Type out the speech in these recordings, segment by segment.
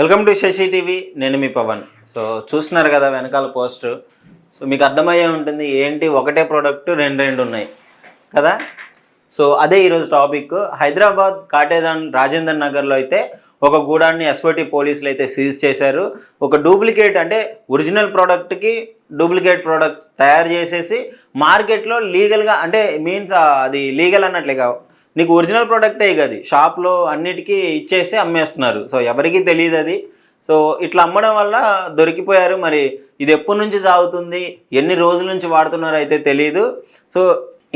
Welcome to Shashi TV. నేను మీ Pawan. So చూస్తున్నారు కదా వెనకాల పోస్టర్. సో మీకు అర్థమయ్యే ఉంటుంది ఏంటి, ఒకటే ప్రోడక్ట్ రెండు ఉన్నాయి కదా. సో అదే ఈరోజు టాపిక్. హైదరాబాద్ కాటేదాన్ రాజేందర్ నగర్లో అయితే ఒక గూడాన్ని ఎస్ఓటి పోలీసులు అయితే సీజ్ చేశారు. ఒక డూప్లికేట్ అంటే ఒరిజినల్ ప్రోడక్ట్కి డూప్లికేట్ ప్రోడక్ట్ తయారు చేసేసి మార్కెట్లో లీగల్గా అంటే మీన్స్ అది లీగల్ అన్నట్లేగా, నీకు ఒరిజినల్ ప్రోడక్టే కదా షాప్లో అన్నిటికీ ఇచ్చేసి అమ్మేస్తున్నారు. సో ఎవరికీ తెలియదు అది. సో ఇట్లా అమ్మడం వల్ల దొరికిపోయారు. మరి ఇది ఎప్పటి నుంచి సాగుతుంది, ఎన్ని రోజుల నుంచి వాడుతున్నారో అయితే తెలియదు. సో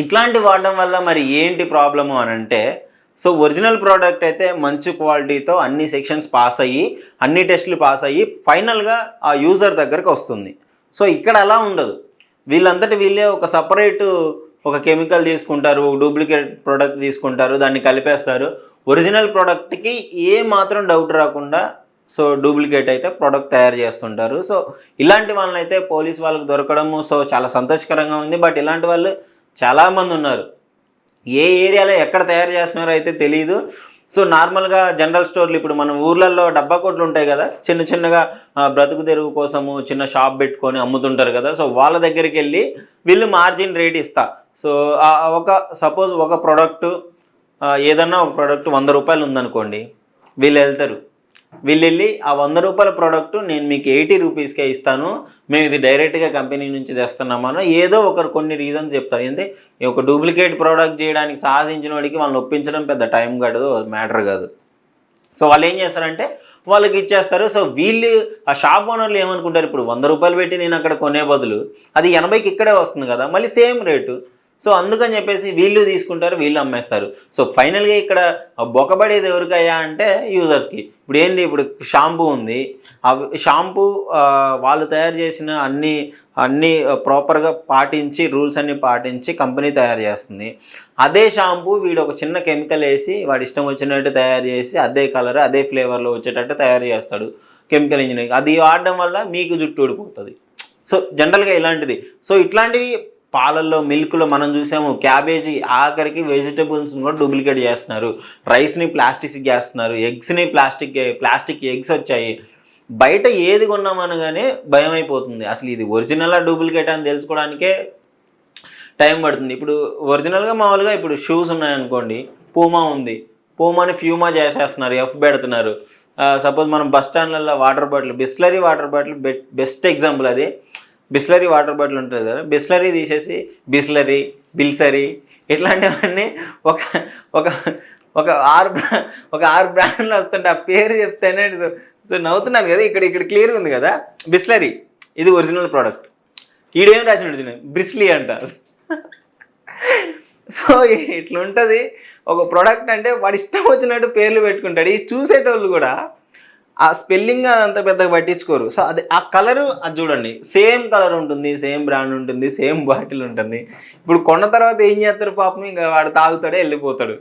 ఇట్లాంటి వాడడం వల్ల మరి ఏంటి ప్రాబ్లము అని అంటే, సో ఒరిజినల్ ప్రోడక్ట్ అయితే మంచి క్వాలిటీతో అన్ని సెక్షన్స్ పాస్ అయ్యి అన్ని టెస్టులు పాస్ అయ్యి ఫైనల్గా ఆ యూజర్ దగ్గరకు వస్తుంది. సో ఇక్కడ అలా ఉండదు. వీళ్ళంతటి వీళ్ళే ఒక సపరేటు ఒక కెమికల్ తీసుకుంటారు, డూప్లికేట్ ప్రోడక్ట్ తీసుకుంటారు, దాన్ని కలిపేస్తారు. ఒరిజినల్ ప్రోడక్ట్కి ఏ మాత్రం డౌట్ రాకుండా సో డూప్లికేట్ అయితే ప్రోడక్ట్ తయారు చేస్తుంటారు. సో ఇలాంటి వాళ్ళని అయితే పోలీస్ వాళ్ళకి దొరకడము సో చాలా సంతోషకరంగా ఉంది. బట్ ఇలాంటి వాళ్ళు చాలామంది ఉన్నారు. ఏ ఏరియాలో ఎక్కడ తయారు చేస్తున్నారో అయితే తెలియదు. సో నార్మల్గా జనరల్ స్టోర్లు ఇప్పుడు మన ఊర్లలో డబ్బా కొట్లు ఉంటాయి కదా, చిన్న చిన్నగా బ్రతుకు తెరువు కోసము చిన్న షాప్ పెట్టుకొని అమ్ముతుంటారు కదా. సో వాళ్ళ దగ్గరికి వెళ్ళి వీళ్ళు మార్జిన్ రేట్ ఇస్తా. సో సపోజ్ ఒక ప్రోడక్టు ఏదన్నా ఒక ప్రోడక్ట్ 100 రూపాయలు ఉందనుకోండి, వీళ్ళు వెళ్ళి ఆ 100 రూపాయల ప్రోడక్ట్ నేను మీకు 80 రూపీస్కే ఇస్తాను, మేము ఇది డైరెక్ట్గా కంపెనీ నుంచి తెస్తున్నామనో ఏదో కొన్ని రీజన్స్ చెప్తారు. ఏంటంటే ఒక డూప్లికేట్ ప్రోడక్ట్ చేయడానికి సాధించిన వాడికి వాళ్ళని ఒప్పించడం పెద్ద టైం కాదు, మ్యాటర్ కాదు. సో వాళ్ళు ఏం చేస్తారంటే వాళ్ళకి ఇచ్చేస్తారు. సో వీళ్ళు ఆ షాప్ ఓనర్లు ఏమనుకుంటారు, ఇప్పుడు 100 రూపాయలు పెట్టి నేను అక్కడ కొనే బదులు అది 80కి ఇక్కడే వస్తుంది కదా, మళ్ళీ సేమ్ రేటు. సో అందుకని చెప్పేసి వీళ్ళు తీసుకుంటారు, వీళ్ళు అమ్మేస్తారు. సో ఫైనల్గా ఇక్కడ బొక్కబడేది ఎవరికయ్యా అంటే యూజర్స్కి. ఇప్పుడు ఏంటి, ఇప్పుడు షాంపూ ఉంది, ఆ షాంపూ వాళ్ళు తయారు చేసిన అన్నీ ప్రాపర్గా పాటించి రూల్స్ అన్నీ పాటించి కంపెనీ తయారు చేస్తుంది. అదే షాంపూ వీడు ఒక చిన్న కెమికల్ వేసి వాడి ఇష్టం వచ్చినట్టు తయారు చేసి అదే కలర్ అదే ఫ్లేవర్లో వచ్చేటట్టు తయారు చేస్తాడు కెమికల్ ఇంజనీరింగ్. అది వాడడం వల్ల మీకు జుట్టు ఊడిపోతుంది. సో జనరల్గా ఇలాంటిది. సో ఇట్లాంటివి పాలల్లో మిల్క్లో మనం చూసాము. క్యాబేజీ ఆఖరికి వెజిటబుల్స్ని కూడా డూప్లికేట్ చేస్తున్నారు, రైస్ని ప్లాస్టిక్ చేస్తున్నారు, ఎగ్స్ని ప్లాస్టిక్ ఎగ్స్ వచ్చాయి. బయట ఏది కొన్నామనగానే భయం అయిపోతుంది, అసలు ఇది ఒరిజినలా డూప్లికేట్ అని తెలుసుకోవడానికే టైం పడుతుంది. ఇప్పుడు ఒరిజినల్గా మామూలుగా ఇప్పుడు షూస్ ఉన్నాయనుకోండి, పూమా ఉంది, పూమాని ఫ్యూమా చేసేస్తున్నారు, ఎఫ్ పెడుతున్నారు. సపోజ్ మనం బస్ స్టాండ్లలో water bottle, Bisleri water bottle best example. అది బిస్లరీ వాటర్ బాటిల్ ఉంటుంది కదా, బిస్లరీ తీసేసి బిల్సరీ ఇట్లాంటివన్నీ ఒక ఒక ఒక ఆరు బ్రాండ్లు వస్తుంటే ఆ పేరు చెప్తేనే సో నవ్వుతున్నాను కదా. ఇక్కడ క్లియర్గా ఉంది కదా, బిస్లరీ ఇది ఒరిజినల్ ప్రోడక్ట్. ఈడేం రాసినట్టు బ్రిస్లీ అంట. సో ఇట్లుంటుంది ఒక ప్రోడక్ట్ అంటే వాడు ఇష్టం వచ్చినట్టు పేర్లు పెట్టుకుంటాడు. ఈ చూసేటోళ్ళు కూడా ఆ స్పెల్లింగ్ అదంతా పెద్దగా పట్టించుకోరు. సో అది ఆ కలరు అది చూడండి, సేమ్ కలర్ ఉంటుంది, సేమ్ బ్రాండ్ ఉంటుంది, సేమ్ బాటిల్ ఉంటుంది. ఇప్పుడు కొన్న తర్వాత ఏం చేస్తారు పాపం, ఇంకా వాడు తాగుతాడే వెళ్ళిపోతాడు.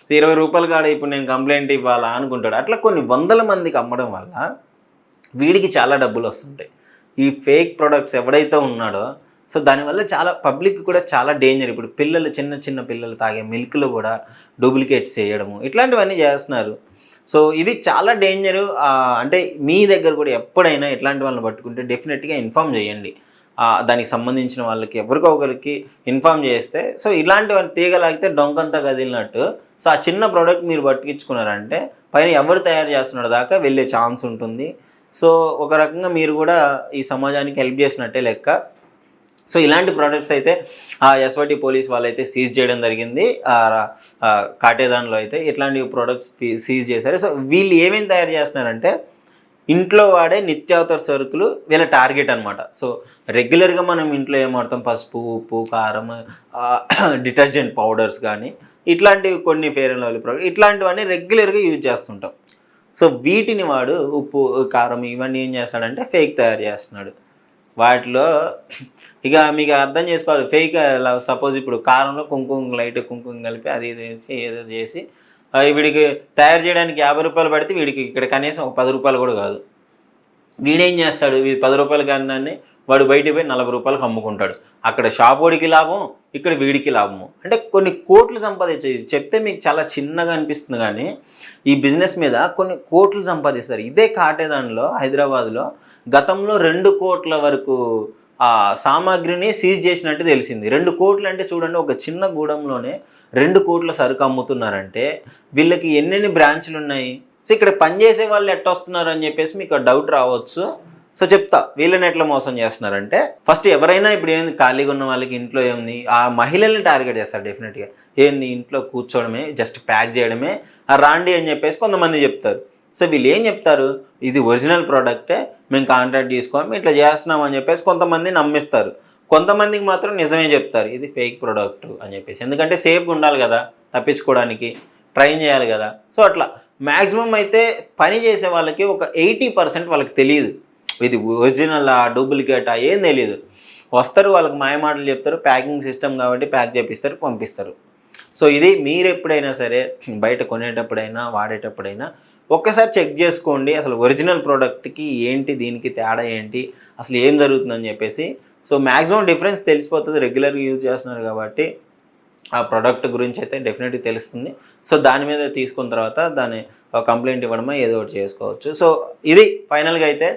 20 రూపాయలు కాడ ఇప్పుడు నేను కంప్లైంట్ ఇవ్వాలా అనుకుంటాడు. అట్లా కొన్ని వందల మందికి అమ్మడం వల్ల వీడికి చాలా డబ్బులు వస్తుంటాయి. ఈ ఫేక్ ప్రొడక్ట్స్ ఎవడైతే ఉన్నాడో సో దానివల్ల చాలా పబ్లిక్ కూడా చాలా డేంజర్. ఇప్పుడు పిల్లలు చిన్న పిల్లలు తాగే మిల్క్లో కూడా డూప్లికేట్స్ చేయడము ఇట్లాంటివన్నీ చేస్తున్నారు. సో ఇది చాలా డేంజరు. అంటే మీ దగ్గర కూడా ఎప్పుడైనా ఇట్లాంటి వాళ్ళని పట్టుకుంటే డెఫినెట్గా ఇన్ఫామ్ చేయండి. దానికి సంబంధించిన వాళ్ళకి ఎవరికో ఒకరికి ఇన్ఫామ్ చేస్తే సో ఇలాంటివన్నీ తీగలాగితే డొంకంతా కదిలినట్టు. సో ఆ చిన్న ప్రోడక్ట్ మీరు పట్టుకించుకున్నారంటే పైన ఎవరు తయారు చేస్తున్నారో దాకా వెళ్ళే ఛాన్స్ ఉంటుంది. సో ఒక రకంగా మీరు కూడా ఈ సమాజానికి హెల్ప్ చేసినట్టే లెక్క. సో ఇలాంటి ప్రోడక్ట్స్ అయితే ఎస్ఓటి పోలీస్ వాళ్ళైతే సీజ్ చేయడం జరిగింది. కాటేదాన్లో అయితే ఇట్లాంటి ప్రోడక్ట్స్ సీజ్ చేశారు. సో వీళ్ళు ఏమేమి తయారు చేస్తున్నారంటే ఇంట్లో వాడే నిత్యావసర సరుకులు వీళ్ళ టార్గెట్ అనమాట. సో రెగ్యులర్గా మనం ఇంట్లో ఏం వాడతాం, పసుపు, ఉప్పు, కారం, డిటర్జెంట్ పౌడర్స్ కానీ ఇట్లాంటివి కొన్ని ఫెయిర్ అండ్ లవ్లీ ప్రోడక్ట్ ఇట్లాంటివన్నీ రెగ్యులర్గా యూజ్ చేస్తుంటాం. సో వీటిని వాడు ఉప్పు, కారం ఇవన్నీ ఏం చేస్తాడంటే ఫేక్ తయారు చేస్తున్నాడు. వాటిలో ఇక మీకు అర్థం చేసుకోవాలి ఫేక్. సపోజ్ ఇప్పుడు కారంలో లైట్ కుంకుమ కలిపి అది వేసి ఏదో చేసి వీడికి తయారు చేయడానికి 50 రూపాయలు పడితే వీడికి ఇక్కడ కనీసం ఒక 10 రూపాయలు కూడా కాదు. వీడేం చేస్తాడు, వీడి 10 రూపాయలు కానీ వాడు బయటికి పోయి 40 రూపాయలకు అమ్ముకుంటాడు. అక్కడ షాప్ వాడికి లాభం, ఇక్కడ వీడికి లాభము. అంటే కొన్ని కోట్లు సంపాదించు. చెప్తే మీకు చాలా చిన్నగా అనిపిస్తుంది కానీ ఈ బిజినెస్ మీద కొన్ని కోట్లు సంపాదిస్తారు. ఇదే కాటేదాన్లో హైదరాబాద్లో గతంలో 2 కోట్ల వరకు సామాగ్రిని సీజ్ చేసినట్టు తెలిసింది. 2 కోట్లు అంటే చూడండి, ఒక చిన్న గూడెంలోనే 2 కోట్ల సరుకు అమ్ముతున్నారంటే వీళ్ళకి ఎన్నెన్ని బ్రాంచ్లు ఉన్నాయి. సో ఇక్కడ పనిచేసే వాళ్ళు ఎట్లా వస్తున్నారు అని చెప్పేసి మీకు డౌట్ రావచ్చు. సో చెప్తా వీళ్ళని ఎట్లా మోసం చేస్తున్నారంటే, ఫస్ట్ ఎవరైనా ఇప్పుడు ఏంది ఖాళీగా ఉన్న వాళ్ళకి ఇంట్లో ఏముంది, ఆ మహిళల్ని టార్గెట్ చేస్తారు డెఫినెట్గా. ఏంది ఇంట్లో కూర్చోవడమే, జస్ట్ ప్యాక్ చేయడమే, రాండి అని చెప్పేసి కొంతమంది చెప్తారు. సో వీళ్ళు ఏం చెప్తారు, ఇది ఒరిజినల్ ప్రోడక్టే, మేము కాంట్రాక్ట్ తీసుకొని ఇట్లా చేస్తున్నాం అని చెప్పేసి కొంతమంది నమ్మిస్తారు. కొంతమందికి మాత్రం నిజమే చెప్తారు, ఇది ఫేక్ ప్రోడక్ట్ అని చెప్పేసి. ఎందుకంటే సేఫ్గా ఉండాలి కదా, తప్పించుకోవడానికి ట్రైన్ చేయాలి కదా. సో అట్లా మ్యాక్సిమం అయితే పని చేసే వాళ్ళకి ఒక 80% వాళ్ళకి తెలియదు ఇది ఒరిజినల్ డూప్లికేటా ఏం తెలియదు. వస్తారు, వాళ్ళకి మాయమాటలు చెప్తారు, ప్యాకింగ్ సిస్టమ్ కాబట్టి ప్యాక్ చేపిస్తారు, పంపిస్తారు. సో ఇది మీరు ఎప్పుడైనా సరే బయట కొనేటప్పుడైనా వాడేటప్పుడైనా ఒక్కసారి చెక్ చేసుకోండి, అసలు ఒరిజినల్ ప్రోడక్ట్కి ఏంటి, దీనికి తేడా ఏంటి, అసలు ఏం జరుగుతుందని చెప్పేసి. సో మ్యాక్సిమం డిఫరెన్స్ తెలిసిపోతుంది, రెగ్యులర్గా యూజ్ చేస్తున్నారు కాబట్టి ఆ ప్రోడక్ట్ గురించి అయితే డెఫినెట్గా తెలుస్తుంది. సో దాని మీద తీసుకున్న తర్వాత దాన్ని కంప్లైంట్ ఇవ్వడమో ఏదో ఒకటి చేసుకోవచ్చు. సో ఇది ఫైనల్గా అయితే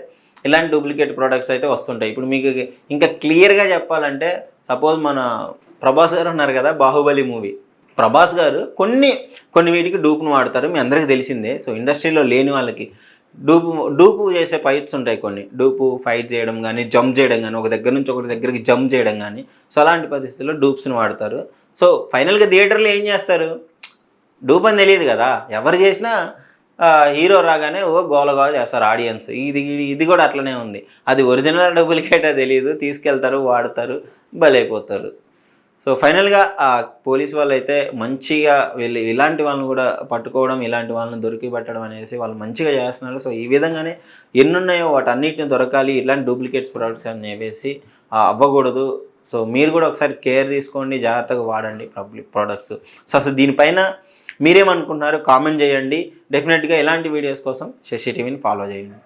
ఇలాంటి డూప్లికేట్ ప్రోడక్ట్స్ అయితే వస్తుంటాయి. ఇప్పుడు మీకు ఇంకా క్లియర్గా చెప్పాలంటే, సపోజ్ మన ప్రభాస్ గారు ఉన్నారు కదా, బాహుబలి మూవీ, ప్రభాస్ గారు కొన్ని వీటికి డూప్ను వాడతారు, మీ అందరికీ తెలిసిందే. సో ఇండస్ట్రీలో లేని వాళ్ళకి డూపు చేసే ఫైట్స్ ఉంటాయి, కొన్ని డూపు ఫైట్ చేయడం కానీ, జంప్ చేయడం కానీ, ఒక దగ్గర నుంచి ఒకటి దగ్గరికి జంప్ చేయడం కానీ. సో అలాంటి పరిస్థితుల్లో డూప్స్ని వాడతారు. సో ఫైనల్గా థియేటర్లో ఏం చేస్తారు, డూప్ అని తెలియదు కదా, ఎవరు చేసినా హీరో రాగానే గోల చేస్తారు ఆడియన్స్. ఇది కూడా అట్లనే ఉంది, అది ఒరిజినల్ డూప్లికేటా తెలియదు, తీసుకెళ్తారు, వాడతారు, బలైపోతారు. సో ఫైనల్గా పోలీస్ వాళ్ళు అయితే మంచిగా వెళ్ళి ఇలాంటి వాళ్ళని కూడా పట్టుకోవడం, ఇలాంటి వాళ్ళని దొరికి పెట్టడం అనేసి వాళ్ళు మంచిగా చేస్తున్నారు. సో ఈ విధంగానే ఎన్నున్నాయో వాటన్నిటిని దొరకాలి, ఇలాంటి డూప్లికేట్స్ ప్రొడక్ట్స్ అని చెప్పేసి అవ్వకూడదు. సో మీరు కూడా ఒకసారి కేర్ తీసుకోండి, జాగ్రత్తగా వాడండి పబ్లిక్ ప్రోడక్ట్స్. సో అసలు దీనిపైన మీరేమనుకుంటున్నారు కామెంట్ చేయండి. డెఫినెట్గా ఇలాంటి వీడియోస్ కోసం శశి టీవీని ఫాలో చేయండి.